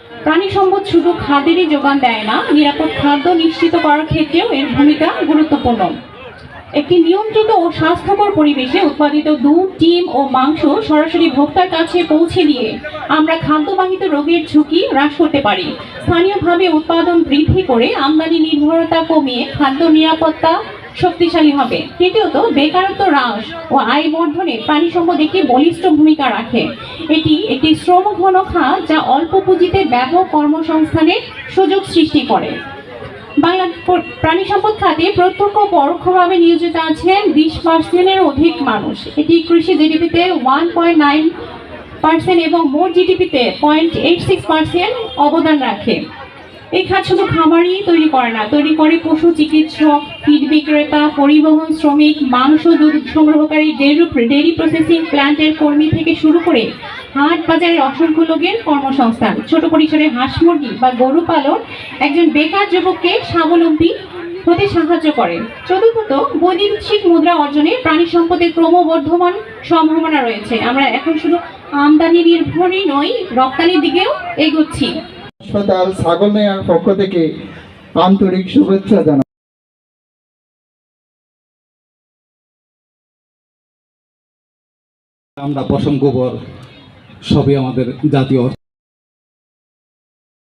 প্রাণী সম্পদ শুধু খাদ্যেরই যোগান দেয় না, নিরাপদ খাদ্য নিশ্চিত করার ক্ষেত্রেও এর ভূমিকা গুরুত্বপূর্ণ। একটি নিয়ন্ত্রিত ও স্বাস্থ্যকর পরিবেশে উৎপাদিত দুধ, ডিম ও মাংস সরাসরি ভোক্তার কাছে পৌঁছে দিয়ে আমরা খাদ্যবাহিত রোগের ঝুঁকি হ্রাস করতে পারি। স্থানীয়ভাবে উৎপাদন বৃদ্ধি করে আমদানি নির্ভরতা কমিয়ে খাদ্য নিরাপত্তা শক্তিশালী হবে। তৃতীয়ত, বেকারত্ব হ্রাস ও আয় বর্ধনে প্রাণী সম্পদ একটি বলিষ্ঠ ভূমিকা রাখে। এটি একটি শ্রমঘন খাত যা অল্প পুঁজিতে ব্যাপক কর্মসংস্থানের সুযোগ সৃষ্টি করে। বাংলা প্রাণী সম্পদ খাতে প্রত্যক্ষ ও পরোক্ষভাবে নিয়োজিত আছেন 20% অধিক মানুষ। এটি কৃষি জিডিপিতে 1.9% এবং মোট জিডিপিতে 0.86% অবদান রাখে। এই খাত শুধু খামারই তৈরি করে না, তৈরি করে পশু চিকিৎসক, ফিড বিক্রেতা, পরিবহন শ্রমিক, মাংস দুধ সংগ্রহকারী, ডেইরি প্রসেসিং প্ল্যান্টের কর্মী থেকে শুরু করে হাট বাজারের অসংখ্য লোকের কর্মসংস্থান। ছোট পরিসরে হাঁস মুরগি বা গরু পালন একজন বেকার যুবককে স্বাবলম্বী হতে সাহায্য করে। চতুর্থত, বৈদেশিক মুদ্রা অর্জনে প্রাণী সম্পদের ক্রমবর্ধমান সম্ভাবনা রয়েছে। আমরা এখন শুধু আমদানি নির্ভরই নই, রপ্তানির দিকেও এগোচ্ছি। হাসপাতাল ছাগল নেয়ার পক্ষ থেকে আন্তরিক শুভেচ্ছা জানাই। আমরা পশম গোবর সবই আমাদের জাতীয়